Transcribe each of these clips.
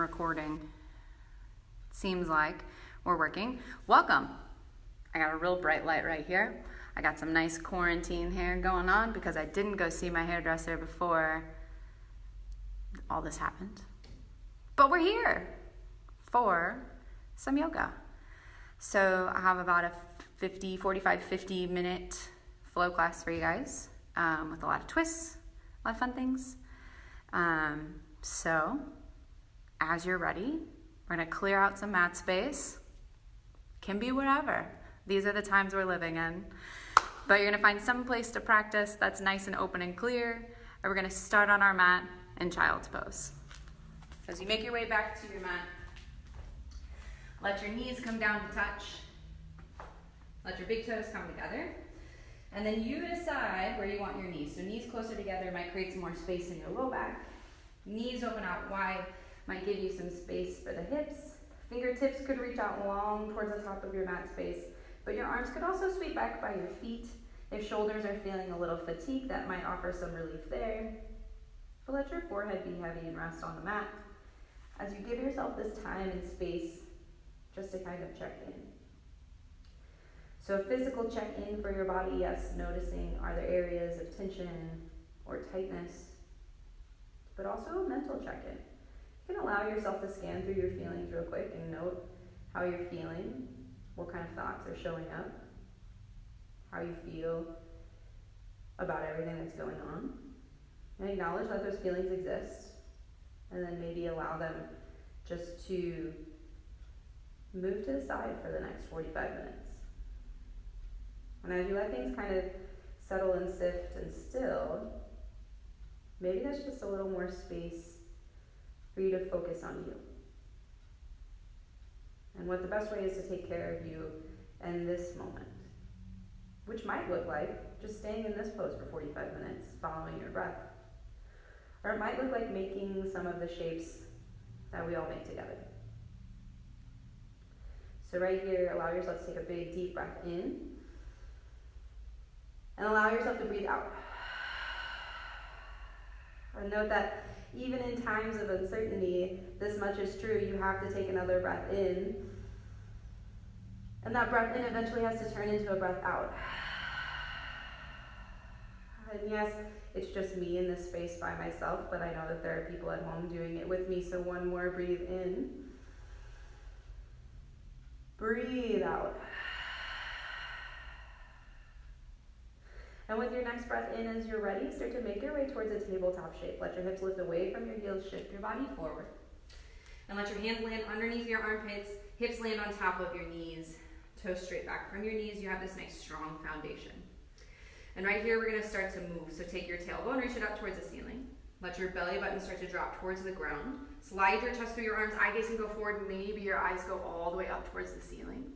recording. Seems like we're working. Welcome. I got a real bright light right here. I got some nice quarantine hair going on because I didn't go see my hairdresser before all this happened. But we're here for some yoga. So I have about a 45, 50 minute flow class for you guys with a lot of twists, a lot of fun things. So as you're ready, we're going to clear out some mat space. Can be wherever. These are the times we're living in. But you're going to find some place to practice that's nice and open and clear. And we're going to start on our mat in child's pose. So as you make your way back to your mat, let your knees come down to touch. Let your big toes come together. And then you decide where you want your knees. So knees closer together might create some more space in your low back. Knees open out wide might give you some space for the hips. Fingertips could reach out long towards the top of your mat space, but your arms could also sweep back by your feet. If shoulders are feeling a little fatigued, that might offer some relief there. But let your forehead be heavy and rest on the mat as you give yourself this time and space just to kind of check in. So a physical check-in for your body, yes, noticing are there areas of tension or tightness, but also a mental check-in. You can allow yourself to scan through your feelings real quick and note how you're feeling, what kind of thoughts are showing up, how you feel about everything that's going on, and acknowledge that those feelings exist, and then maybe allow them just to move to the side for the next 45 minutes. And as you let things kind of settle and sift and still, maybe that's just a little more space for you to focus on you. And what the best way is to take care of you in this moment, which might look like just staying in this pose for 45 minutes, following your breath. Or it might look like making some of the shapes that we all make together. So right here, allow yourself to take a big, deep breath in, and allow yourself to breathe out. And note that even in times of uncertainty, this much is true. You have to take another breath in. And that breath in eventually has to turn into a breath out. And yes, it's just me in this space by myself, but I know that there are people at home doing it with me. So one more breathe in. Breathe out. And with your next breath in, as you're ready, start to make your way towards a tabletop shape. Let your hips lift away from your heels, shift your body forward. And let your hands land underneath your armpits, hips land on top of your knees, toes straight back from your knees. You have this nice strong foundation. And right here, we're gonna start to move. So take your tailbone, reach it up towards the ceiling. Let your belly button start to drop towards the ground. Slide your chest through your arms, eye gaze can go forward. Maybe your eyes go all the way up towards the ceiling.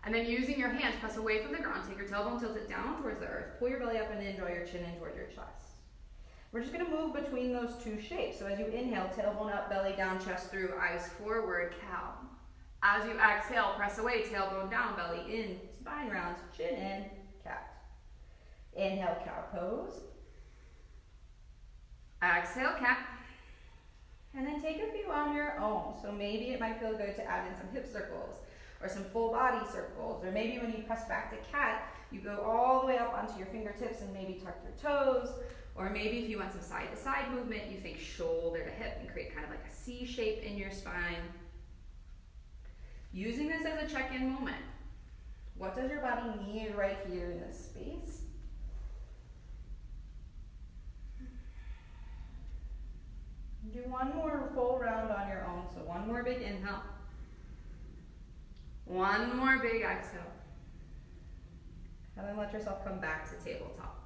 And then using your hands, press away from the ground. Take your tailbone, tilt it down towards the earth. Pull your belly up and in, draw your chin in toward your chest. We're just gonna move between those two shapes. So as you inhale, tailbone up, belly down, chest through, eyes forward, cow. As you exhale, press away, tailbone down, belly in, spine rounds, chin in, cat. Inhale, cow pose. Exhale, cat. And then take a few on your own. So maybe it might feel good to add in some hip circles, or some full body circles, or maybe when you press back to cat, you go all the way up onto your fingertips and maybe tuck your toes, or maybe if you want some side to side movement, you think shoulder to hip and create kind of like a C shape in your spine. Using this as a check-in moment. What does your body need right here in this space? Do one more full round on your own, so one more big inhale. One more big exhale. And then let yourself come back to tabletop.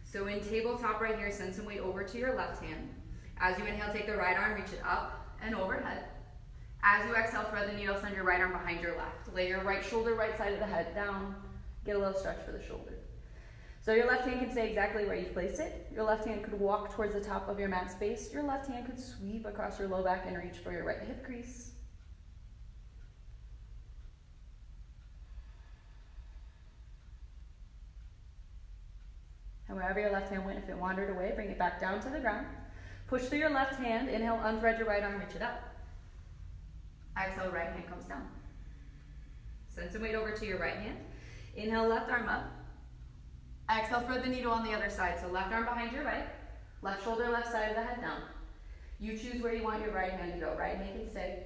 So in tabletop right here, send some weight over to your left hand. As you inhale, take the right arm, reach it up and overhead. As you exhale, thread the needle, send your right arm behind your left. Lay your right shoulder, right side of the head down. Get a little stretch for the shoulder. So your left hand can stay exactly where you placed it. Your left hand could walk towards the top of your mat space. Your left hand could sweep across your low back and reach for your right hip crease. And wherever your left hand went, if it wandered away, bring it back down to the ground. Push through your left hand. Inhale, unthread your right arm, reach it up. Exhale, right hand comes down. Send some weight over to your right hand. Inhale, left arm up. Exhale, thread the needle on the other side. So left arm behind your right, left shoulder, left side of the head down. You choose where you want your right hand to go. Right hand can stay.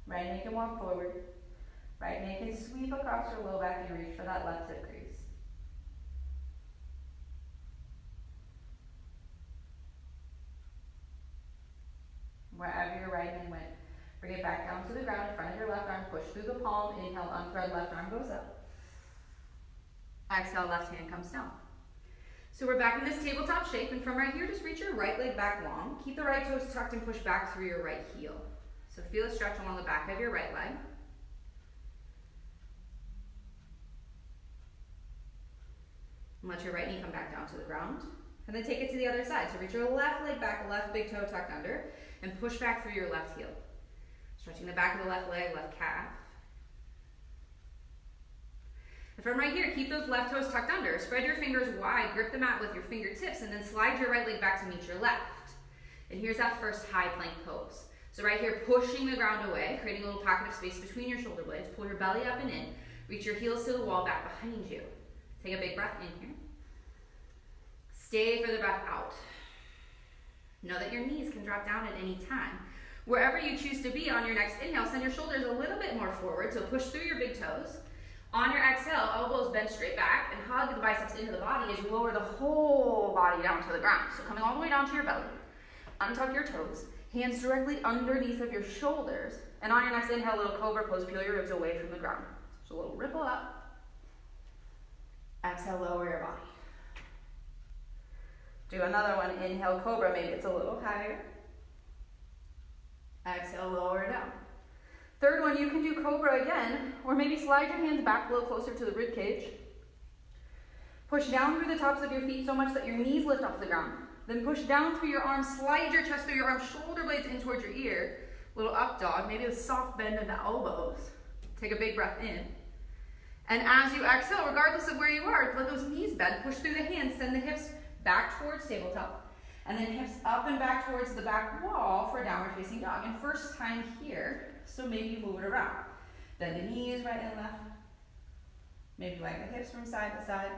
Right hand can walk forward. Right hand can sweep across your low back and reach for that left hip crease. Wherever your right hand went, bring it back down to the ground in front of your left arm. Push through the palm. Inhale, unthread, left arm goes up. Exhale, left hand comes down. So we're back in this tabletop shape, and from right here, just reach your right leg back long. Keep the right toes tucked and push back through your right heel. So feel a stretch along the back of your right leg. And let your right knee come back down to the ground. And then take it to the other side. So reach your left leg back, left big toe tucked under, and push back through your left heel. Stretching the back of the left leg, left calf. And from right here, keep those left toes tucked under. Spread your fingers wide, grip the mat with your fingertips, and then slide your right leg back to meet your left. And here's that first high plank pose. So right here, pushing the ground away, creating a little pocket of space between your shoulder blades. Pull your belly up and in. Reach your heels to the wall back behind you. Take a big breath in here. Stay for the breath out. Know that your knees can drop down at any time. Wherever you choose to be on your next inhale, send your shoulders a little bit more forward, so push through your big toes. On your exhale, elbows bend straight back and hug the biceps into the body as you lower the whole body down to the ground. So coming all the way down to your belly. Untuck your toes, hands directly underneath of your shoulders. And on your next inhale, little cobra pose, peel your ribs away from the ground. So a little ripple up. Exhale, lower your body. Do another one, inhale, cobra, maybe it's a little higher. Exhale, lower down. Third one, you can do cobra again, or maybe slide your hands back a little closer to the rib cage. Push down through the tops of your feet so much that your knees lift off the ground. Then push down through your arms, slide your chest through your arms, shoulder blades in towards your ear. Little up dog, maybe a soft bend in the elbows. Take a big breath in. And as you exhale, regardless of where you are, let those knees bend, push through the hands, send the hips back towards tabletop. And then hips up and back towards the back wall for downward facing dog. And first time here, so maybe move it around. Bend the knees right and left. Maybe wag the hips from side to side.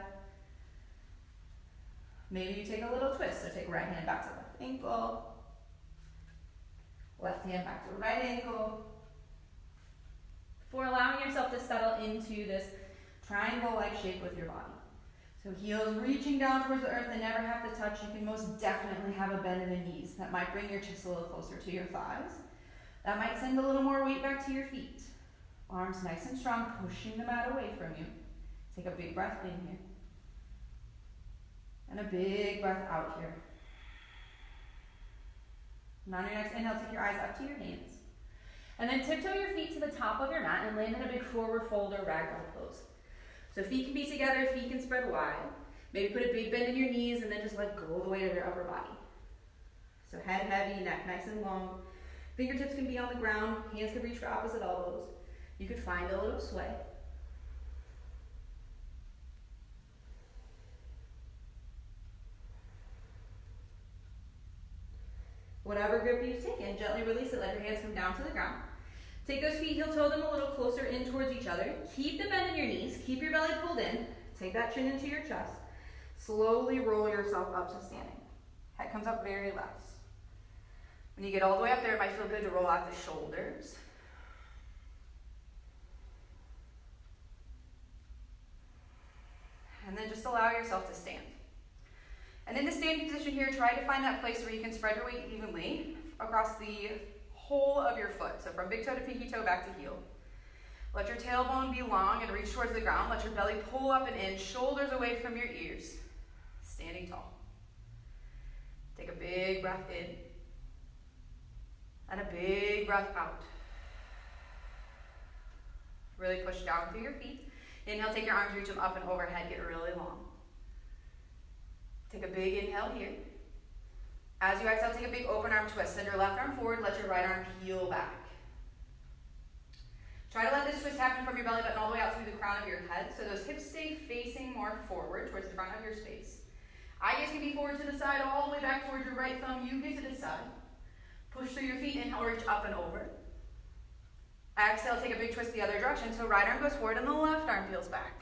Maybe you take a little twist. So take right hand back to left ankle. Left hand back to right ankle. Before allowing yourself to settle into this triangle-like shape with your body. So heels reaching down towards the earth, they never have to touch. You can most definitely have a bend in the knees. That might bring your chest a little closer to your thighs. That might send a little more weight back to your feet. Arms nice and strong, pushing the mat away from you. Take a big breath in here. And a big breath out here. And on your next inhale, take your eyes up to your hands. And then tiptoe your feet to the top of your mat and land in a big forward fold or ragdoll pose. So feet can be together, feet can spread wide. Maybe put a big bend in your knees and then just let go of the weight of your upper body. So head heavy, neck nice and long. Fingertips can be on the ground, hands can reach for opposite elbows. You could find a little sway. Whatever grip you've taken, gently release it, let your hands come down to the ground. Take those feet, heel toe them a little closer in towards each other. Keep the bend in your knees, keep your belly pulled in. Take that chin into your chest. Slowly roll yourself up to standing. Head comes up very less. When you get all the way up there, it might feel good to roll out the shoulders. And then just allow yourself to stand. And in the standing position here, try to find that place where you can spread your weight evenly across the whole of your foot. So from big toe to pinky toe, back to heel. Let your tailbone be long and reach towards the ground. Let your belly pull up and in, shoulders away from your ears. Standing tall. Take a big breath in. And a big breath out. Really push down through your feet. Inhale, take your arms, reach them up and overhead, get really long. Take a big inhale here. As you exhale, take a big open arm twist. Send your left arm forward, let your right arm peel back. Try to let this twist happen from your belly button all the way out through the crown of your head, so those hips stay facing more forward towards the front of your space. I get to be forward to the side, all the way back towards your right thumb. You get to decide. Push through your feet, inhale, reach up and over. Exhale, take a big twist the other direction. So right arm goes forward and the left arm peels back.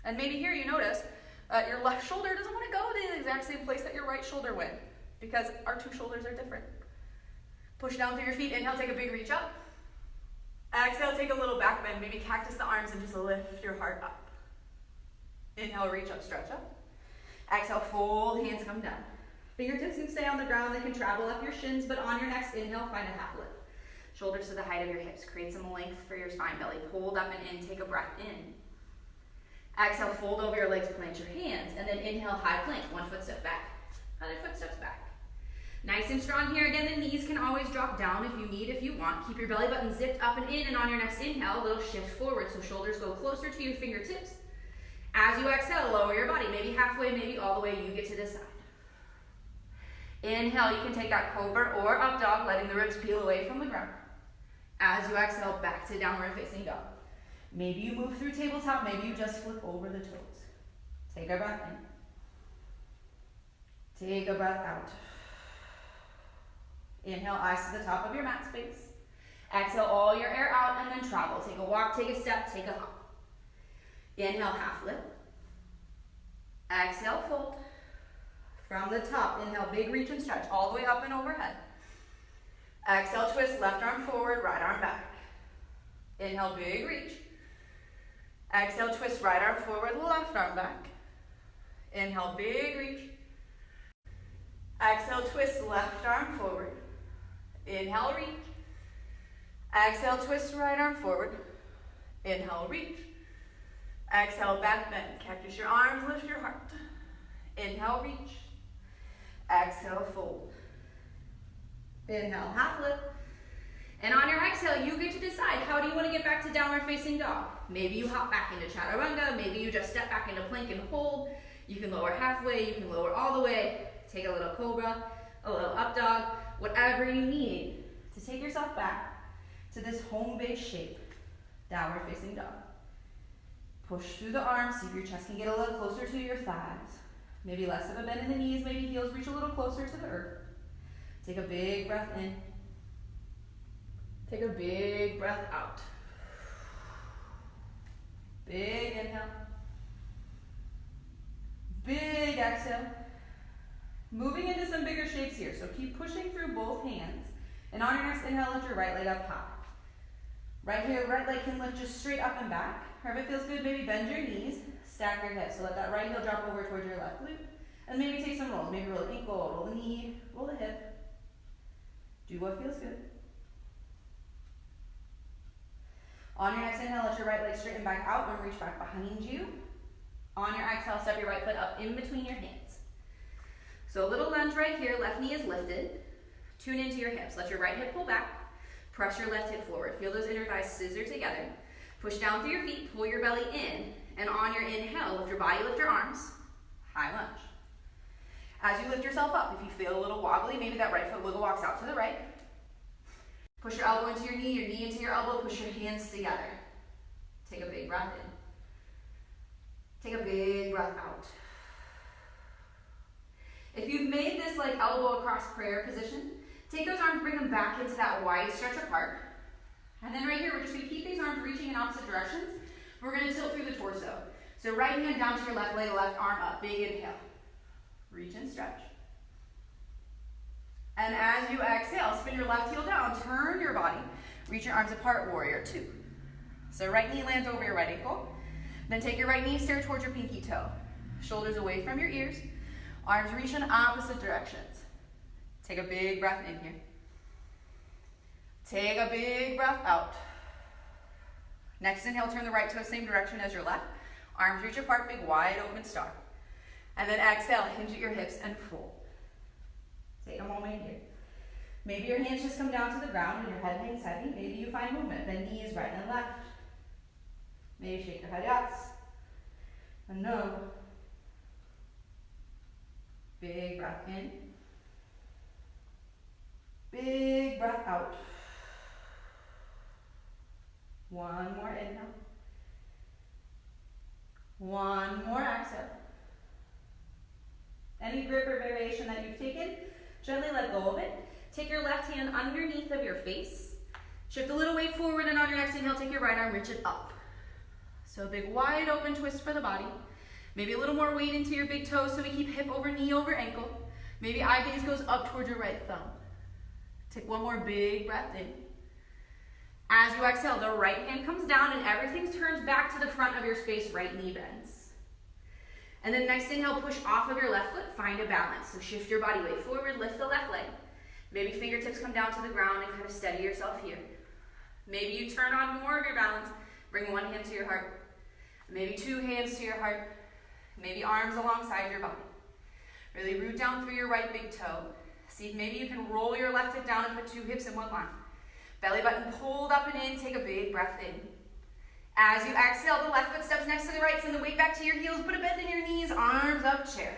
And maybe here you notice your left shoulder doesn't want to go to the exact same place that your right shoulder went, because our two shoulders are different. Push down through your feet, inhale, take a big reach up. Exhale, take a little back bend, maybe cactus the arms and just lift your heart up. Inhale, reach up, stretch up. Exhale, fold, hands come down. Fingertips can stay on the ground, they can travel up your shins, but on your next inhale, find a half lift. Shoulders to the height of your hips, create some length for your spine, belly pulled up and in, take a breath in. Exhale, fold over your legs, plant your hands, and then inhale, high plank, 1 foot step back, other foot steps back. Nice and strong here. Again, the knees can always drop down if you need, if you want. Keep your belly button zipped up and in, and on your next inhale, a little shift forward, so shoulders go closer to your fingertips. As you exhale, lower your body, maybe halfway, maybe all the way, you get to decide. Inhale, you can take that cobra or up dog, letting the ribs peel away from the ground. As you exhale, back to downward facing dog. Maybe you move through tabletop, maybe you just flip over the toes. Take a breath in. Take a breath out. Inhale, eyes to the top of your mat space. Exhale all your air out and then travel. Take a walk, take a step, take a hop. Inhale, half lift. Exhale, fold. From the top, inhale, big reach and stretch all the way up and overhead. Exhale, twist, left arm forward, right arm back. Inhale, big reach. Exhale, twist, right arm forward, left arm back. Inhale, big reach. Exhale, twist, left arm forward. Inhale, reach. Exhale, twist, right arm forward. Inhale, reach. Exhale, back bend. Cactus your arms, lift your heart. Inhale, reach. Exhale, fold. Inhale, half lift. And on your exhale, you get to decide, how do you want to get back to downward facing dog? Maybe you hop back into chaturanga, maybe you just step back into plank and hold. You can lower halfway, you can lower all the way. Take a little cobra, a little up dog, whatever you need to take yourself back to this home base shape, downward facing dog. Push through the arms, see if your chest can get a little closer to your thighs. Maybe less of a bend in the knees, maybe heels reach a little closer to the earth. Take a big breath in. Take a big breath out. Big inhale. Big exhale. Moving into some bigger shapes here, so keep pushing through both hands. And on your next inhale, lift your right leg up high. Right here, right leg can lift just straight up and back. Or if it feels good, maybe bend your knees, stack your hips. So let that right heel drop over towards your left glute. And maybe take some rolls. Maybe roll the ankle, roll the knee, roll the hip. Do what feels good. On your next inhale, let your right leg straighten back out and reach back behind you. On your exhale, step your right foot up in between your hands. So a little lunge right here, left knee is lifted. Tune into your hips. Let your right hip pull back. Press your left hip forward. Feel those inner thighs scissor together. Push down through your feet, pull your belly in, and on your inhale, lift your body, lift your arms, high lunge. As you lift yourself up, if you feel a little wobbly, maybe that right foot wiggle walks out to the right. Push your elbow into your knee into your elbow, push your hands together. Take a big breath in. Take a big breath out. If you've made this like elbow across prayer position, take those arms, bring them back into that wide stretch apart. And then right here, we're just going to keep these arms reaching in opposite directions. We're going to tilt through the torso. So right hand down to your left leg, left arm up. Big inhale. Reach and stretch. And as you exhale, spin your left heel down, turn your body, reach your arms apart, warrior two. So right knee lands over your right ankle. Then take your right knee, stare towards your pinky toe. Shoulders away from your ears. Arms reach in opposite directions. Take a big breath in here. Take a big breath out. Next inhale, turn the right toe same direction as your left. Arms reach apart, big wide open star. And then exhale, hinge at your hips and fold. Take a moment here. Maybe your hands just come down to the ground and your head hangs heavy. Maybe you find movement. Bend knees right and left. Maybe shake your head yes. And no. Big breath in. Big breath out. One more inhale. One more exhale. Any grip or variation that you've taken, gently let go of it. Take your left hand underneath of your face. Shift a little weight forward, and on your next inhale, take your right arm, reach it up. So a big wide open twist for the body. Maybe a little more weight into your big toes so we keep hip over knee over ankle. Maybe eye gaze goes up towards your right thumb. Take one more big breath in. As you exhale, the right hand comes down and everything turns back to the front of your space, right knee bends. And then next inhale, push off of your left foot, find a balance. So shift your body weight forward, lift the left leg. Maybe fingertips come down to the ground and kind of steady yourself here. Maybe you turn on more of your balance, bring one hand to your heart. Maybe two hands to your heart. Maybe arms alongside your body. Really root down through your right big toe. See if maybe you can roll your left hip down and put two hips in one line. Belly button pulled up and in, take a big breath in. As you exhale, the left foot steps next to the right, send the weight back to your heels, put a bend in your knees, arms up, chair.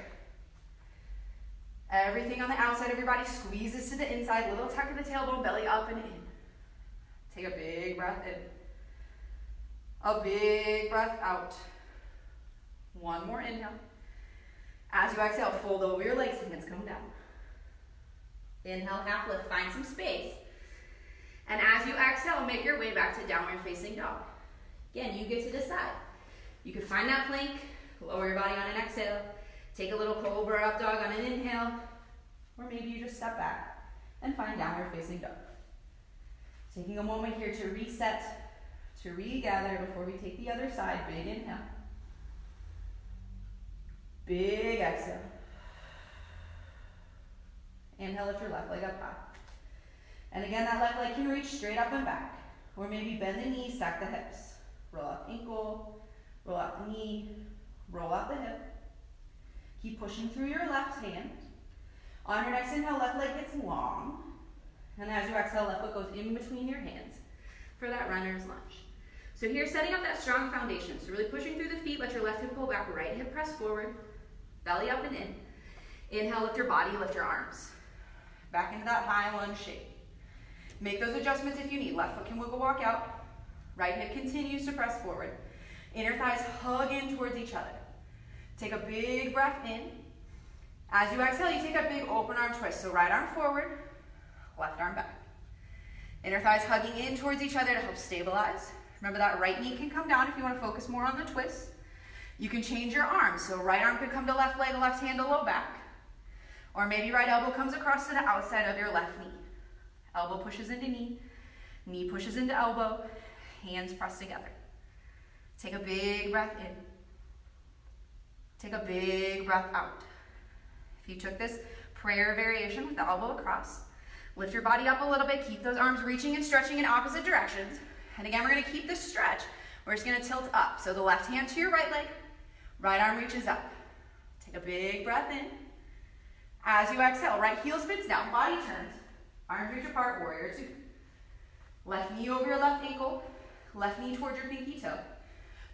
Everything on the outside of your body squeezes to the inside, little tuck of the tailbone, belly up and in. Take a big breath in. A big breath out. One more inhale. As you exhale, fold over your legs, hands come down. Inhale, half lift, find some space. And as you exhale, make your way back to downward facing dog. Again, you get to decide. You can find that plank, lower your body on an exhale, take a little cobra up dog on an inhale, or maybe you just step back and find downward facing dog. Taking a moment here to reset, to regather before we take the other side. Big inhale. Big exhale. Inhale, lift your left leg up high. And again, that left leg can reach straight up and back. Or maybe bend the knees, stack the hips. Roll out ankle, roll out the knee, roll out the hip. Keep pushing through your left hand. On your next inhale, left leg gets long. And as you exhale, left foot goes in between your hands for that runner's lunge. So here, setting up that strong foundation. So really pushing through the feet, let your left hip pull back, right hip press forward, belly up and in. Inhale, lift your body, lift your arms. Back into that high lunge shape. Make those adjustments if you need. Left foot can wiggle walk out. Right hip continues to press forward. Inner thighs hug in towards each other. Take a big breath in. As you exhale, you take a big open arm twist. So right arm forward, left arm back. Inner thighs hugging in towards each other to help stabilize. Remember that right knee can come down if you want to focus more on the twist. You can change your arms. So right arm could come to left leg, left hand to low back. Or maybe right elbow comes across to the outside of your left knee. Elbow pushes into knee, knee pushes into elbow, hands press together. Take a big breath in. Take a big breath out. If you took this prayer variation with the elbow across, lift your body up a little bit, keep those arms reaching and stretching in opposite directions. And again, we're gonna keep this stretch. We're just gonna tilt up. So the left hand to your right leg, right arm reaches up. Take a big breath in. As you exhale, right heel spins down, body turns. Arms reach apart, warrior two. Left knee over your left ankle, left knee towards your pinky toe.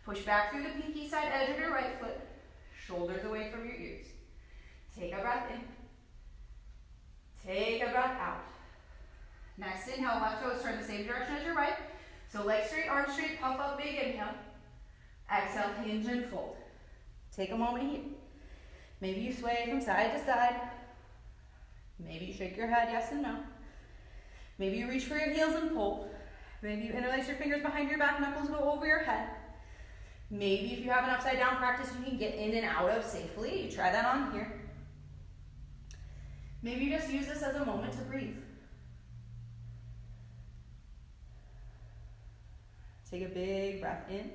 Push back through the pinky side edge of your right foot, shoulders away from your ears. Take a breath in. Take a breath out. Next inhale, left toes turn the same direction as your right. So legs straight, arms straight, puff up, big inhale. Exhale, hinge and fold. Take a moment here. Maybe you sway from side to side. Maybe you shake your head, yes and no. Maybe you reach for your heels and pull. Maybe you interlace your fingers behind your back, knuckles go over your head. Maybe if you have an upside down practice you can get in and out of safely. You try that on here. Maybe you just use this as a moment to breathe. Take a big breath in.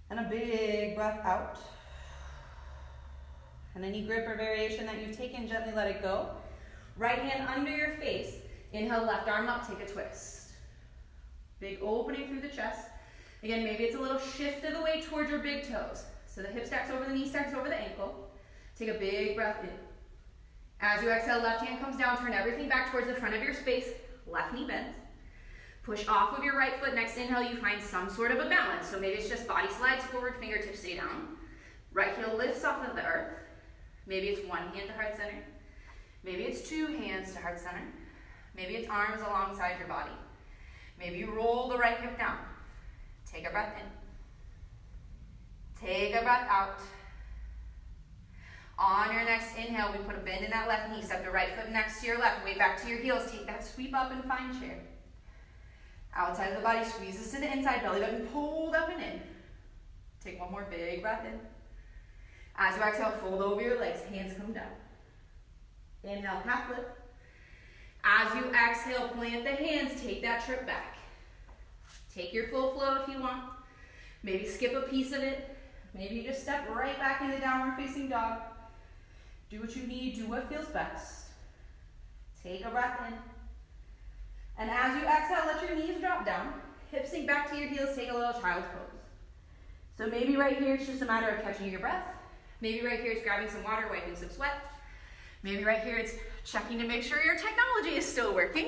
And a big breath out. And any grip or variation that you've taken, gently let it go. Right hand under your face. Inhale, left arm up, take a twist. Big opening through the chest. Again, maybe it's a little shift of the weight towards your big toes. So the hip stacks over the knee, stacks over the ankle. Take a big breath in. As you exhale, left hand comes down, turn everything back towards the front of your space. Left knee bends. Push off of your right foot. Next inhale, you find some sort of a balance. So maybe it's just body slides forward, fingertips stay down. Right heel lifts off of the earth. Maybe it's one hand to heart center. Maybe it's two hands to heart center. Maybe it's arms alongside your body. Maybe you roll the right hip down. Take a breath in. Take a breath out. On your next inhale, we put a bend in that left knee. Step the right foot next to your left. Weight back to your heels. Take that sweep up and find chair. Outside of the body, squeeze this to the inside. Belly button pulled up and in. Take one more big breath in. As you exhale, fold over your legs. Hands come down. Inhale, half lift. As you exhale, plant the hands. Take that trip back. Take your full flow if you want. Maybe skip a piece of it. Maybe you just step right back into downward facing dog. Do what you need. Do what feels best. Take a breath in. And as you exhale, let your knees drop down. Hips sink back to your heels. Take a little child's pose. So maybe right here it's just a matter of catching your breath. Maybe right here it's grabbing some water, wiping some sweat. Maybe right here it's checking to make sure your technology is still working.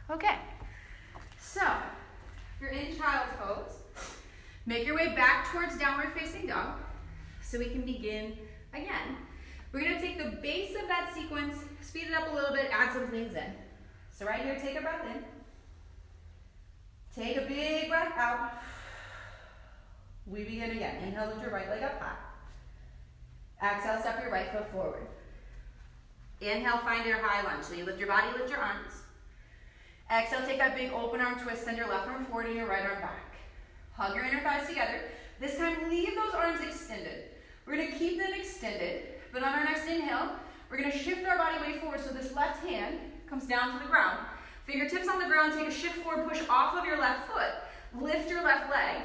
Okay, so if you're in child's pose, make your way back towards downward facing dog so we can begin again. We're going to take the base of that sequence, speed it up a little bit, add some things in. So right here, take a breath in. Take a big breath out. We begin again. Inhale, lift your right leg up high. Exhale, step your right foot forward. Inhale, find your high lunge. So you lift your body, lift your arms. Exhale, take that big open arm twist, send your left arm forward and your right arm back. Hug your inner thighs together. This time, leave those arms extended. We're gonna keep them extended, but on our next inhale, we're gonna shift our body weight forward so this left hand comes down to the ground. Fingertips on the ground, take a shift forward, push off of your left foot. Lift your left leg,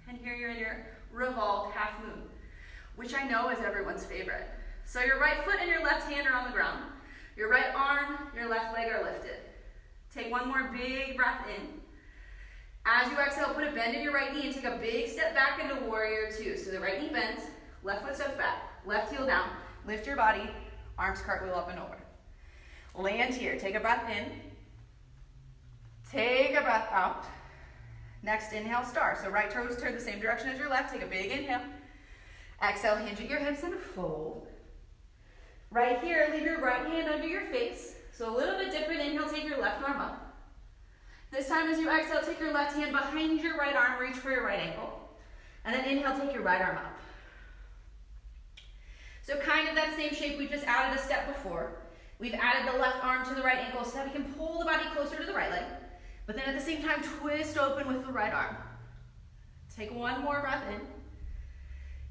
and here you're in your revolved half moon, which I know is everyone's favorite. So your right foot and your left hand are on the ground. Your right arm, your left leg are lifted. Take one more big breath in. As you exhale, put a bend in your right knee and take a big step back into warrior two. So the right knee bends, left foot steps back, left heel down, lift your body, arms cartwheel up and over. Land here, take a breath in, take a breath out. Next inhale, star. So right toes turn the same direction as your left, take a big inhale. Exhale, hinge at your hips and fold. Right here, leave your right hand under your face. So a little bit different. Inhale, take your left arm up. This time as you exhale, take your left hand behind your right arm, reach for your right ankle. And then inhale, take your right arm up. So kind of that same shape we just added a step before. We've added the left arm to the right ankle so that we can pull the body closer to the right leg. But then at the same time, twist open with the right arm. Take one more breath in.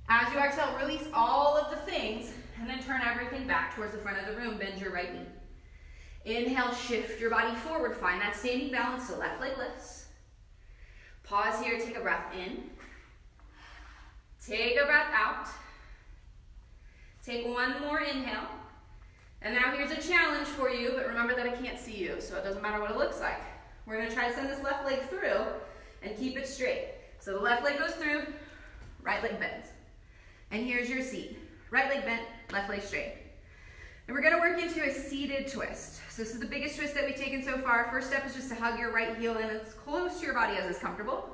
As you exhale, release all of the things and then turn everything back towards the front of the room. Bend your right knee. Inhale, shift your body forward. Find that standing balance, so left leg lifts. Pause here, take a breath in. Take a breath out. Take one more inhale. And now here's a challenge for you, but remember that I can't see you, so it doesn't matter what it looks like. We're gonna try to send this left leg through and keep it straight. So the left leg goes through, right leg bends. And here's your seat. Right leg bent, left leg straight. And we're gonna work into a seated twist. So this is the biggest twist that we've taken so far. First step is just to hug your right heel in as close to your body as is comfortable.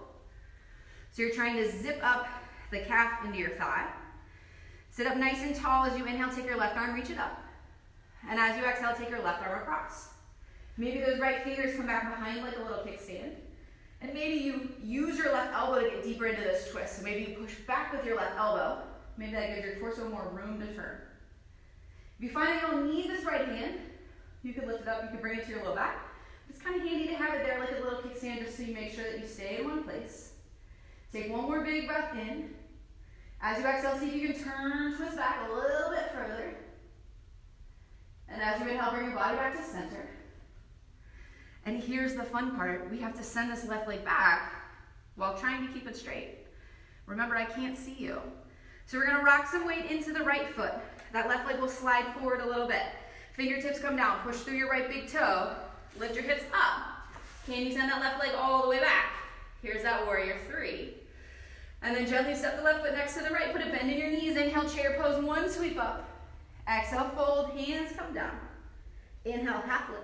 So you're trying to zip up the calf into your thigh. Sit up nice and tall. As you inhale, take your left arm, reach it up. And as you exhale, take your left arm across. Maybe those right fingers come back behind like a little kickstand. And maybe you use your left elbow to get deeper into this twist. So maybe you push back with your left elbow. Maybe that gives your torso more room to turn. If you find that you don't need this right hand, you can lift it up, you can bring it to your low back. It's kind of handy to have it there like a little kickstand just so you make sure that you stay in one place. Take one more big breath in. As you exhale, see if you can turn, twist back a little bit further. And as you inhale, bring your body back to center. And here's the fun part. We have to send this left leg back while trying to keep it straight. Remember, I can't see you. So we're gonna rock some weight into the right foot. That left leg will slide forward a little bit. Fingertips come down, push through your right big toe, lift your hips up. Can you send that left leg all the way back? Here's that warrior three. And then gently step the left foot next to the right, put a bend in your knees, inhale, chair pose, one sweep up. Exhale, fold, hands come down. Inhale, half lift.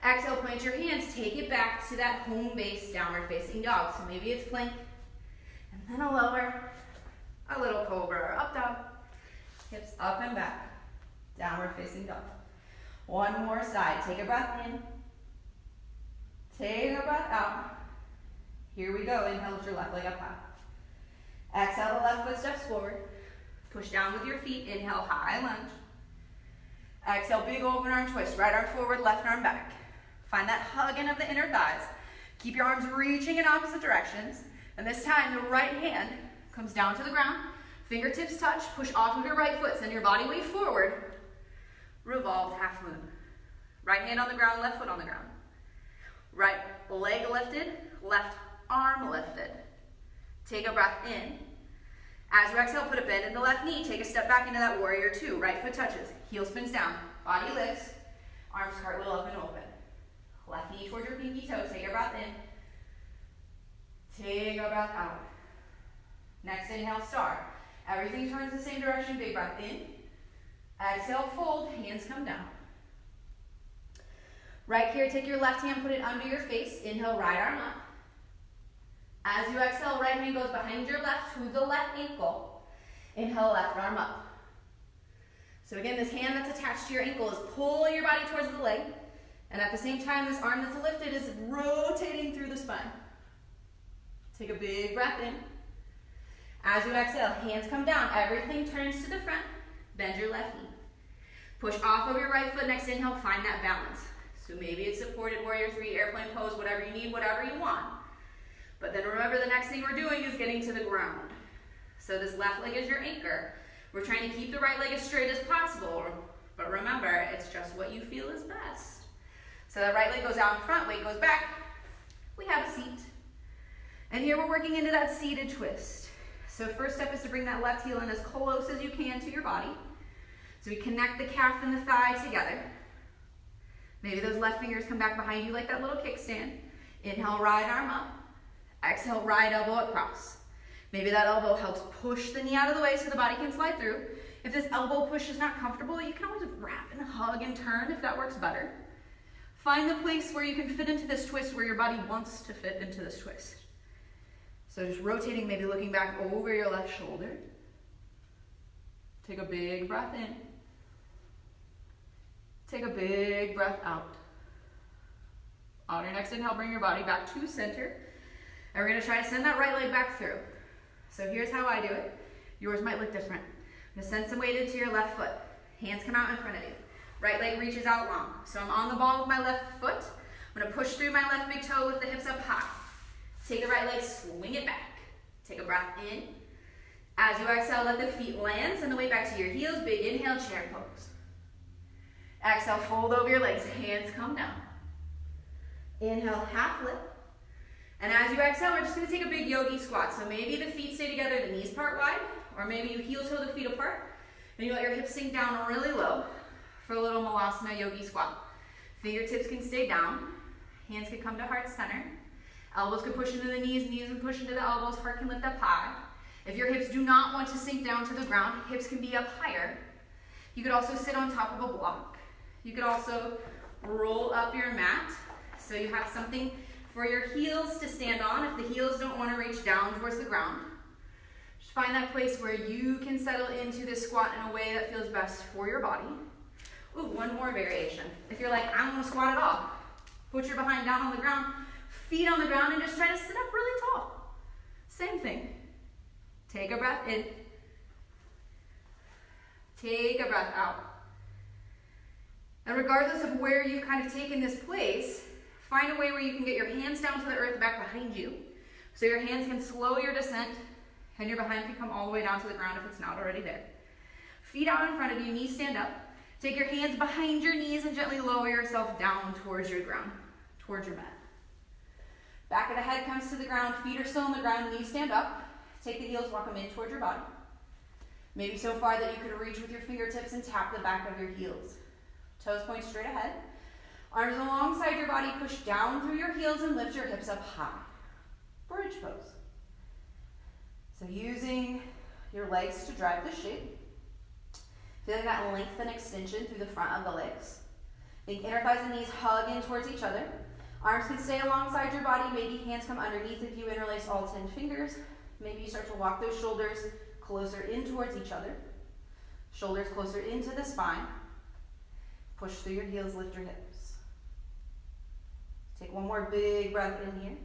Exhale, plant your hands, take it back to that home base downward facing dog. So maybe it's plank, and And then a lower, a little cobra, up dog. Hips up and back, downward facing dog. One more side, take a breath in. Take a breath out. Here we go, inhale, lift your left leg up high. Exhale, the left foot steps forward. Push down with your feet, inhale, high lunge. Exhale, big open arm twist, right arm forward, left arm back. Find that hugging of the inner thighs. Keep your arms reaching in opposite directions. And this time, the right hand comes down to the ground. Fingertips touch, push off of your right foot, send your body weight forward. Revolved half moon. Right hand on the ground, left foot on the ground. Right leg lifted, left arm lifted. Take a breath in. As you exhale, put a bend in the left knee. Take a step back into that warrior two. Right foot touches, heel spins down, body lifts, arms cartwheel up and open. Left knee towards your pinky toe. Take a breath in. Take a breath out. Next inhale, star. Everything turns the same direction. Big breath in. Exhale, fold. Hands come down. Right here, take your left hand, put it under your face. Inhale, right arm up. As you exhale, right hand goes behind your left to the left ankle. Inhale, left arm up. So again, this hand that's attached to your ankle is pulling your body towards the leg. And at the same time, this arm that's lifted is rotating through the spine. Take a big breath in. As you exhale, hands come down. Everything turns to the front. Bend your left knee. Push off of your right foot. Next inhale, find that balance. So maybe it's supported warrior three, airplane pose, whatever you need, whatever you want. But then remember, the next thing we're doing is getting to the ground. So this left leg is your anchor. We're trying to keep the right leg as straight as possible. But remember, it's just what you feel is best. So that right leg goes out in front, weight goes back. We have a seat. And here we're working into that seated twist. So first step is to bring that left heel in as close as you can to your body. So we connect the calf and the thigh together. Maybe those left fingers come back behind you like that little kickstand. Inhale, right arm up. Exhale, right elbow across. Maybe that elbow helps push the knee out of the way so the body can slide through. If this elbow push is not comfortable, you can always wrap and hug and turn if that works better. Find the place where you can fit into this twist, where your body wants to fit into this twist. So just rotating, maybe looking back over your left shoulder. Take a big breath in. Take a big breath out. On your next inhale, bring your body back to center. And we're going to try to send that right leg back through. So here's how I do it. Yours might look different. I'm going to send some weight into your left foot. Hands come out in front of you. Right leg reaches out long. So I'm on the ball with my left foot. I'm going to push through my left big toe with the hips up high. Take the right leg, swing it back. Take a breath in. As you exhale, let the feet land. Send the weight back to your heels. Big inhale, chair pose. Exhale, fold over your legs. Hands come down. Inhale, half lift. And as you exhale, we're just going to take a big yogi squat. So maybe the feet stay together, the knees part wide, or maybe you heel toe the feet apart, and you let your hips sink down really low for a little malasana yogi squat. Fingertips can stay down. Hands can come to heart center. Elbows can push into the knees, knees can push into the elbows, heart can lift up high. If your hips do not want to sink down to the ground, hips can be up higher. You could also sit on top of a block. You could also roll up your mat so you have something for your heels to stand on if the heels don't want to reach down towards the ground. Just find that place where you can settle into this squat in a way that feels best for your body. Ooh, one more variation. If you're like, I don't want to squat at all, put your behind down on the ground, feet on the ground, and just try to sit up really tall. Same thing. Take a breath in. Take a breath out. And regardless of where you've kind of taken this place, find a way where you can get your hands down to the earth back behind you. So your hands can slow your descent and your behind can come all the way down to the ground if it's not already there. Feet out in front of you, knees stand up. Take your hands behind your knees and gently lower yourself down towards your ground, towards your mat. Back of the head comes to the ground, feet are still on the ground, knees stand up. Take the heels, walk them in towards your body. Maybe so far that you could reach with your fingertips and tap the back of your heels. Toes point straight ahead. Arms alongside your body, push down through your heels and lift your hips up high. Bridge pose. So using your legs to drive the shape. Feeling that length and extension through the front of the legs. Think inner thighs and knees hug in towards each other. Arms can stay alongside your body. Maybe hands come underneath if you interlace all 10 fingers. Maybe you start to walk those shoulders closer in towards each other. Shoulders closer into the spine. Push through your heels, lift your hips. Take one more big breath in here.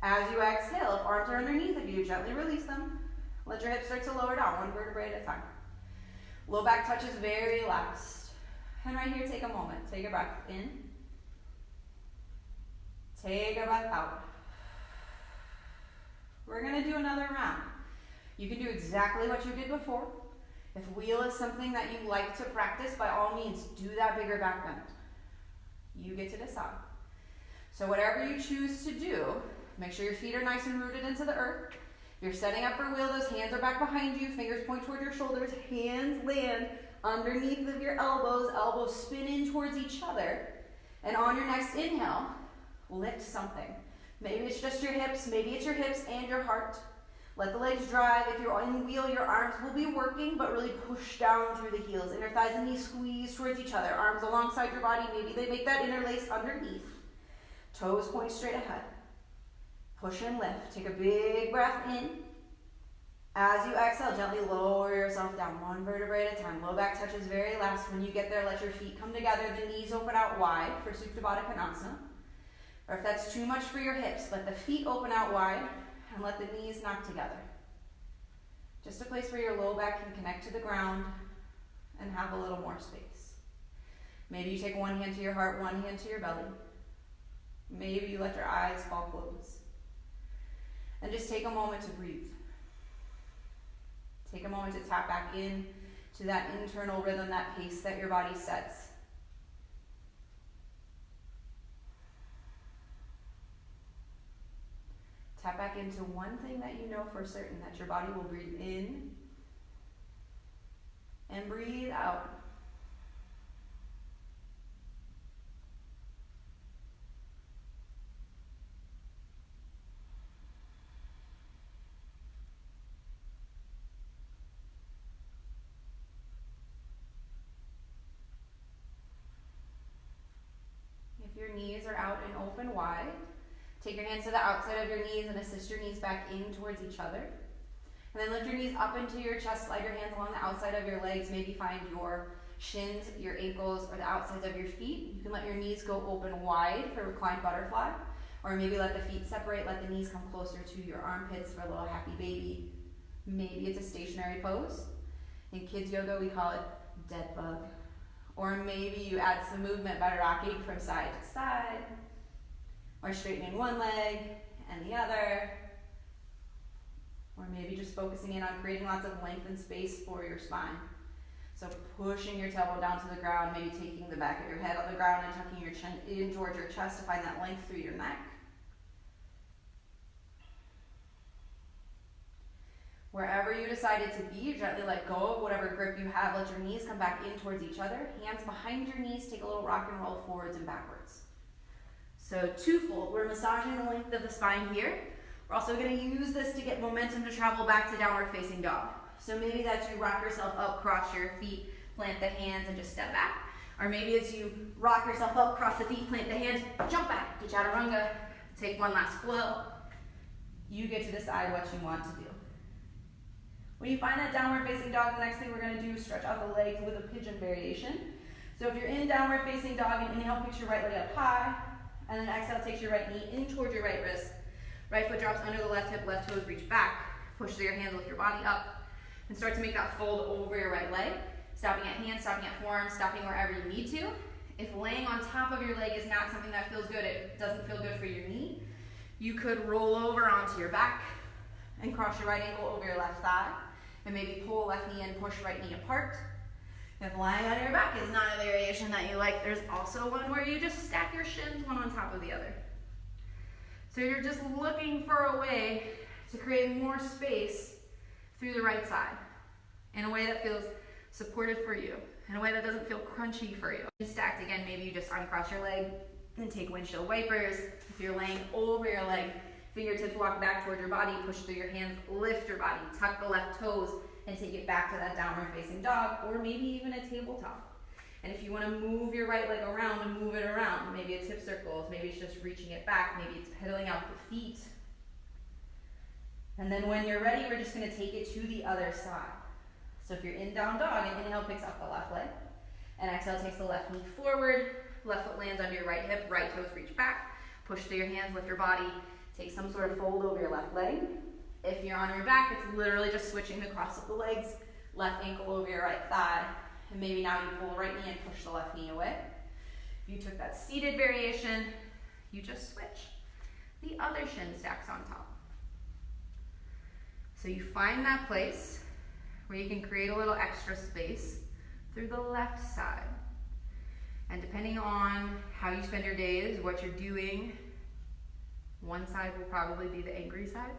As you exhale, if arms are underneath of you, gently release them. Let your hips start to lower down, one vertebrae at a time. Low back touches very last. And right here, take a moment. Take a breath in. Take a breath out. We're going to do another round. You can do exactly what you did before. If wheel is something that you like to practice, by all means, do that bigger back bend. You get to decide. So whatever you choose to do, make sure your feet are nice and rooted into the earth. If you're setting up for wheel, those hands are back behind you, fingers point toward your shoulders, hands land underneath of your elbows, elbows spin in towards each other. And on your next inhale, lift something. Maybe it's just your hips, maybe it's your hips and your heart. Let the legs drive. If you're on wheel, your arms will be working, but really push down through the heels. Inner thighs and knees squeeze towards each other. Arms alongside your body. Maybe they make that interlace underneath. Toes point straight ahead. Push and lift. Take a big breath in. As you exhale, gently lower yourself down, one vertebrae at a time. Low back touches very last. When you get there, let your feet come together. The knees open out wide for Supta Baddha Konasana. Or if that's too much for your hips, let the feet open out wide. And let the knees knock together. Just a place where your low back can connect to the ground and have a little more space. Maybe you take one hand to your heart, one hand to your belly. Maybe you let your eyes fall closed. And just take a moment to breathe. Take a moment to tap back in to that internal rhythm, that pace that your body sets. Tap back into one thing that you know for certain, that your body will breathe in and breathe out. If your knees are out and open wide, take your hands to the outside of your knees and assist your knees back in towards each other. And then lift your knees up into your chest, slide your hands along the outside of your legs. Maybe find your shins, your ankles, or the outsides of your feet. You can let your knees go open wide for reclined butterfly. Or maybe let the feet separate, let the knees come closer to your armpits for a little happy baby. Maybe it's a stationary pose. In kids yoga, we call it dead bug. Or maybe you add some movement by rocking from side to side. Or straightening one leg and the other. Or maybe just focusing in on creating lots of length and space for your spine. So pushing your tailbone down to the ground, maybe taking the back of your head on the ground and tucking your chin in towards your chest to find that length through your neck. Wherever you decided to be, gently let go of whatever grip you have. Let your knees come back in towards each other. Hands behind your knees, take a little rock and roll forwards and backwards. So twofold, we're massaging the length of the spine here. We're also going to use this to get momentum to travel back to downward facing dog. So maybe that's you rock yourself up, cross your feet, plant the hands, and just step back. Or maybe it's you rock yourself up, cross the feet, plant the hands, jump back to chaturanga, take one last flow. You get to decide what you want to do. When you find that downward facing dog, the next thing we're going to do is stretch out the legs with a pigeon variation. So if you're in downward facing dog, and inhale, picks your right leg up high, and then exhale, takes your right knee in towards your right wrist. Right foot drops under the left hip, left toes reach back. Push through your hands, lift your body up, and start to make that fold over your right leg. Stopping at hands, stopping at forearms, stopping wherever you need to. If laying on top of your leg is not something that feels good, it doesn't feel good for your knee, you could roll over onto your back and cross your right ankle over your left thigh, and maybe pull left knee in, push right knee apart. If lying on your back is not a variation that you like, there's also one where you just stack your shins one on top of the other. So you're just looking for a way to create more space through the right side in a way that feels supportive for you, in a way that doesn't feel crunchy for you. Stacked again, maybe you just uncross your leg and take windshield wipers. If you're laying over your leg, fingertips walk back toward your body, push through your hands, lift your body, tuck the left toes, and take it back to that downward facing dog, or maybe even a tabletop. And if you want to move your right leg around and move it around, maybe it's hip circles, maybe it's just reaching it back, maybe it's pedaling out the feet. And then when you're ready, we're just gonna take it to the other side. So if you're in down dog, and inhale picks up the left leg, and exhale takes the left knee forward, left foot lands under your right hip, right toes reach back, push through your hands, lift your body, take some sort of fold over your left leg. If you're on your back, it's literally just switching the cross of the legs, left ankle over your right thigh, and maybe now you pull the right knee and push the left knee away. If you took that seated variation, you just switch. The other shin stacks on top. So you find that place where you can create a little extra space through the left side. And depending on how you spend your days, what you're doing, one side will probably be the angry side.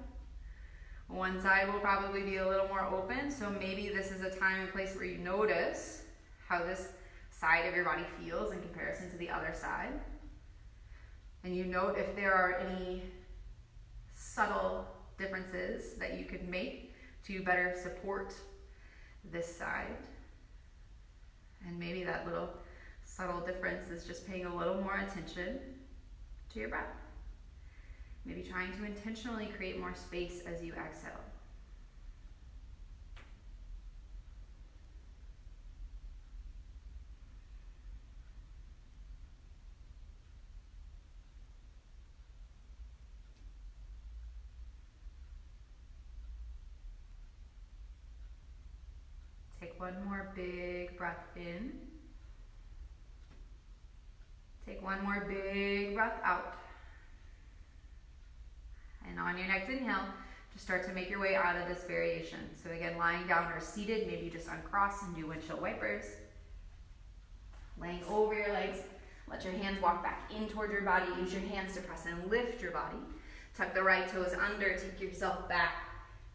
One side will probably be a little more open, so maybe this is a time and place where you notice how this side of your body feels in comparison to the other side. And you note if there are any subtle differences that you could make to better support this side. And maybe that little subtle difference is just paying a little more attention to your breath. Maybe trying to intentionally create more space as you exhale. Take one more big breath in. Take one more big breath out. And on your next inhale, just start to make your way out of this variation. So again, lying down or seated, maybe you just uncross and do windshield wipers. Laying over your legs, let your hands walk back in toward your body. Use your hands to press and lift your body. Tuck the right toes under, take yourself back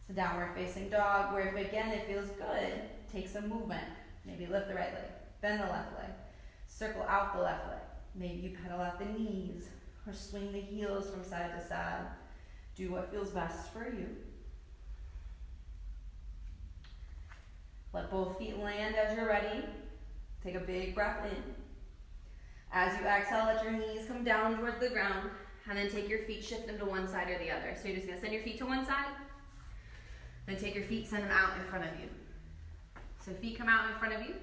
to downward facing dog, where if again it feels good, take some movement. Maybe lift the right leg, bend the left leg, circle out the left leg. Maybe you pedal out the knees or swing the heels from side to side. Do what feels best for you. Let both feet land as you're ready. Take a big breath in. As you exhale, let your knees come down towards the ground, and then take your feet, shift them to one side or the other. So you're just gonna send your feet to one side, then take your feet, send them out in front of you. So feet come out in front of you,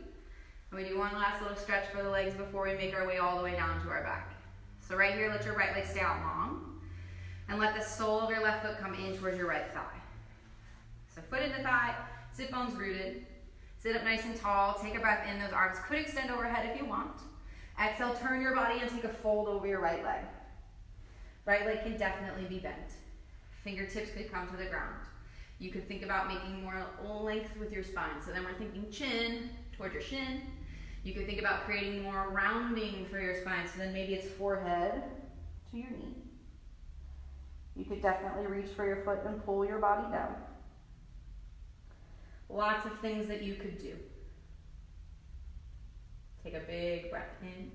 and we do one last little stretch for the legs before we make our way all the way down to our back. So right here, let your right leg stay out long. And let the sole of your left foot come in towards your right thigh. So foot into thigh, sit bones rooted. Sit up nice and tall, take a breath in, those arms could extend overhead if you want. Exhale, turn your body and take a fold over your right leg. Right leg can definitely be bent. Fingertips could come to the ground. You could think about making more length with your spine. So then we're thinking chin towards your shin. You could think about creating more rounding for your spine. So then maybe it's forehead to your knee. You could definitely reach for your foot and pull your body down. Lots of things that you could do. Take a big breath in.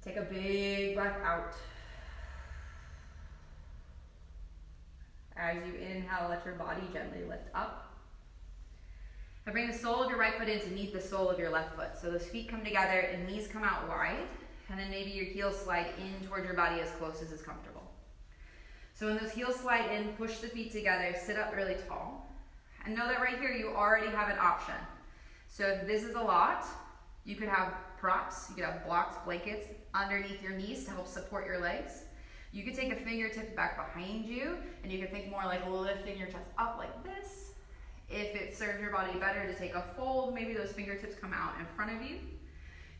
Take a big breath out. As you inhale, let your body gently lift up. And bring the sole of your right foot in to meet the sole of your left foot. So those feet come together and knees come out wide. And then maybe your heels slide in towards your body as close as is comfortable. So when those heels slide in, push the feet together, sit up really tall. And know that right here you already have an option. So if this is a lot, you could have props, you could have blocks, blankets underneath your knees to help support your legs. You could take a fingertip back behind you, and you could think more like lifting your chest up like this. If it serves your body better to take a fold, maybe those fingertips come out in front of you.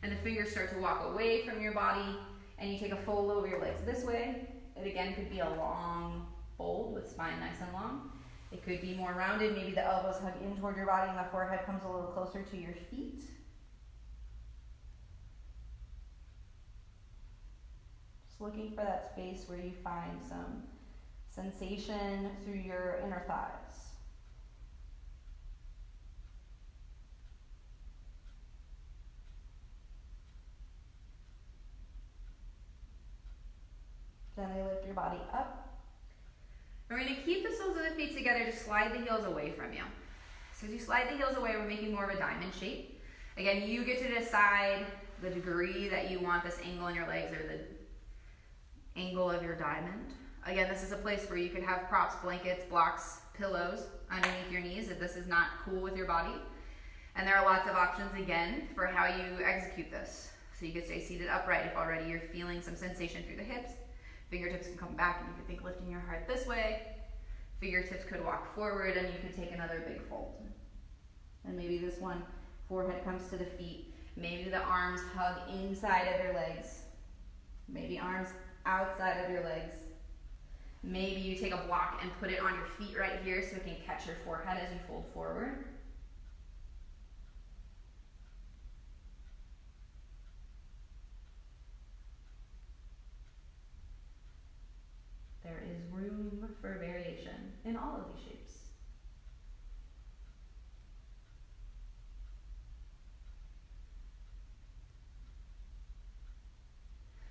And the fingers start to walk away from your body, and you take a fold over your legs this way. It again could be a long fold with spine nice and long. It could be more rounded. Maybe the elbows hug in toward your body and the forehead comes a little closer to your feet. Just looking for that space where you find some sensation through your inner thighs. Gently lift your body up. We're going to keep the soles of the feet together, just slide the heels away from you. So as you slide the heels away, we're making more of a diamond shape. Again, you get to decide the degree that you want this angle in your legs or the angle of your diamond. Again, this is a place where you could have props, blankets, blocks, pillows underneath your knees if this is not cool with your body. And there are lots of options again for how you execute this. So you could stay seated upright if already you're feeling some sensation through the hips. Fingertips can come back and you could think lifting your heart this way. Fingertips could walk forward and you could take another big fold. And maybe this one, forehead comes to the feet. Maybe the arms hug inside of your legs. Maybe arms outside of your legs. Maybe you take a block and put it on your feet right here so it can catch your forehead as you fold forward. There is room for variation in all of these shapes.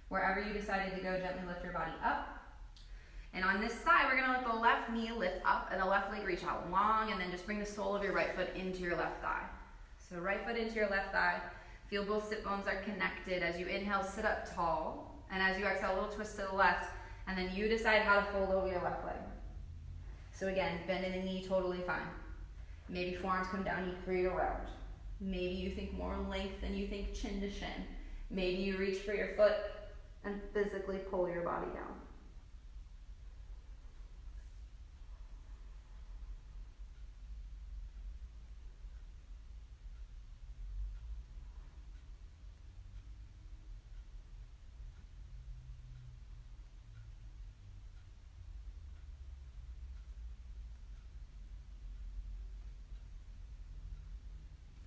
Wherever you decided to go, gently lift your body up. And on this side, we're gonna let the left knee lift up and the left leg reach out long, and then just bring the sole of your right foot into your left thigh. So right foot into your left thigh. Feel both sit bones are connected. As you inhale, sit up tall. And as you exhale, a little twist to the left. And then you decide how to fold over your left leg. So again, bending the knee, totally fine. Maybe forearms come down, you create a round. Maybe you think more length than you think chin to shin. Maybe you reach for your foot and physically pull your body down.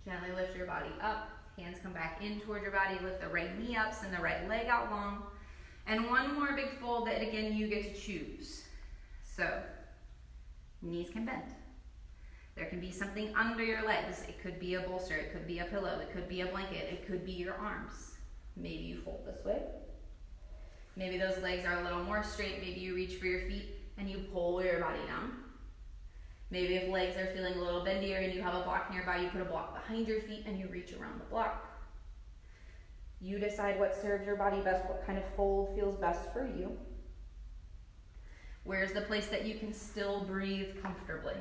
Gently lift your body up, hands come back in toward your body, lift the right knee up, send the right leg out long. And one more big fold that again you get to choose. So, knees can bend. There can be something under your legs. It could be a bolster, it could be a pillow, it could be a blanket, it could be your arms. Maybe you fold this way. Maybe those legs are a little more straight, maybe you reach for your feet and you pull your body down. Maybe if legs are feeling a little bendier and you have a block nearby, you put a block behind your feet and you reach around the block. You decide what serves your body best, what kind of fold feels best for you. Where's the place that you can still breathe comfortably?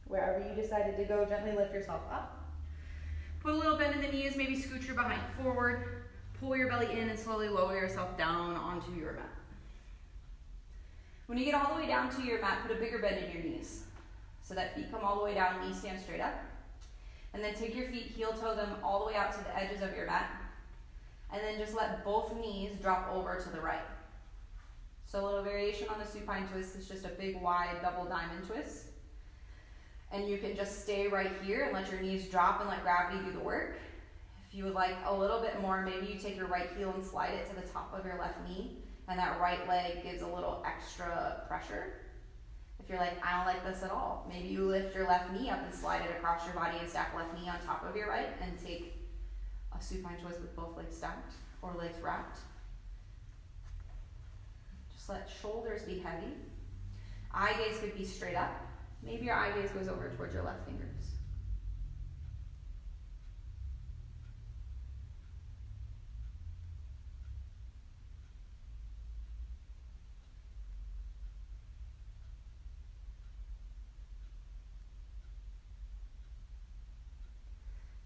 Wherever you decided to go, gently lift yourself up. Put a little bend in the knees, maybe scoot your behind forward. Pull your belly in and slowly lower yourself down onto your mat. When you get all the way down to your mat, put a bigger bend in your knees so that feet come all the way down, knees stand straight up. And then take your feet, heel toe them all the way out to the edges of your mat. And then just let both knees drop over to the right. So a little variation on the supine twist is just a big wide double diamond twist. And you can just stay right here and let your knees drop and let gravity do the work. If you would like a little bit more, maybe you take your right heel and slide it to the top of your left knee, and that right leg gives a little extra pressure. If you're like, I don't like this at all, maybe you lift your left knee up and slide it across your body and stack left knee on top of your right and take a supine twist with both legs stacked or legs wrapped. Just let shoulders be heavy. Eye gaze could be straight up. Maybe your eye gaze goes over towards your left fingers.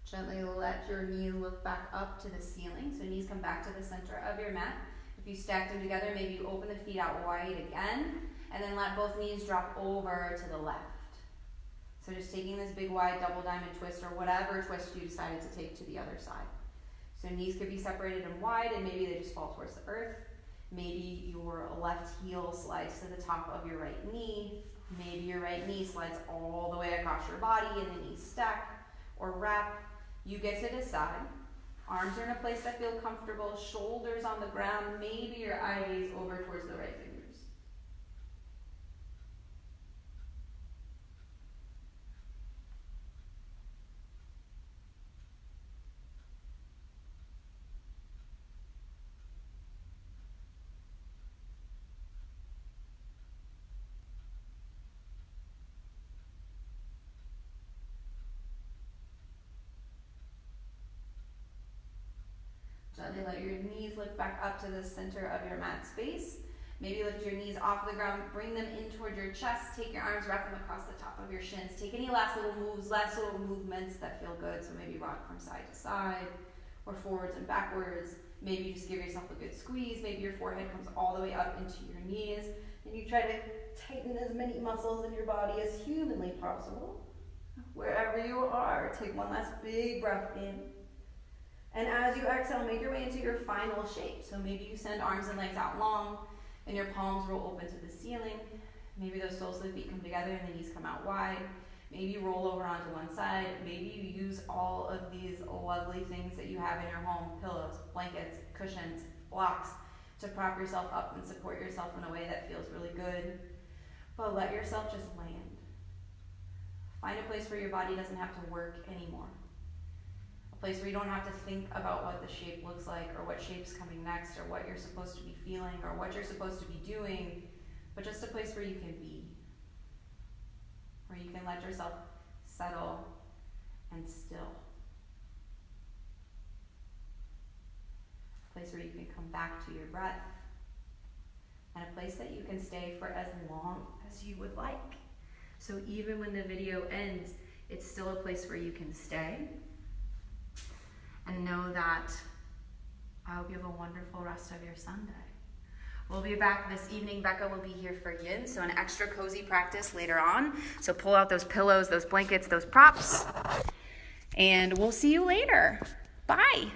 Gently let your knees lift back up to the ceiling. So knees come back to the center of your mat. If you stack them together, maybe you open the feet out wide again, and then let both knees drop over to the left. So just taking this big wide double diamond twist or whatever twist you decided to take to the other side. So knees could be separated and wide, and maybe they just fall towards the earth. Maybe your left heel slides to the top of your right knee. Maybe your right knee slides all the way across your body and the knees stack or wrap. You get to decide. Arms are in a place that feel comfortable, shoulders on the ground, maybe your eye gaze over towards the right fingers. lift back up to the center of your mat space. Maybe lift your knees off the ground, bring them in toward your chest, take your arms, wrap them across the top of your shins. Take any last little moves, last little movements that feel good. So maybe rock from side to side or forwards and backwards. Maybe just give yourself a good squeeze. Maybe your forehead comes all the way up into your knees. And you try to tighten as many muscles in your body as humanly possible. Wherever you are, take one last big breath in. And as you exhale, make your way into your final shape. So maybe you send arms and legs out long, and your palms roll open to the ceiling. Maybe those soles of the feet come together and the knees come out wide. Maybe you roll over onto one side. Maybe you use all of these lovely things that you have in your home, pillows, blankets, cushions, blocks, to prop yourself up and support yourself in a way that feels really good. But let yourself just land. Find a place where your body doesn't have to work anymore. A place where you don't have to think about what the shape looks like or what shape's coming next or what you're supposed to be feeling or what you're supposed to be doing, but just a place where you can be, where you can let yourself settle and still. A place where you can come back to your breath, and a place that you can stay for as long as you would like. So even when the video ends, it's still a place where you can stay. And know that I hope you have a wonderful rest of your Sunday. We'll be back this evening. Becca will be here for yin, so an extra cozy practice later on. So pull out those pillows, those blankets, those props, and we'll see you later. Bye.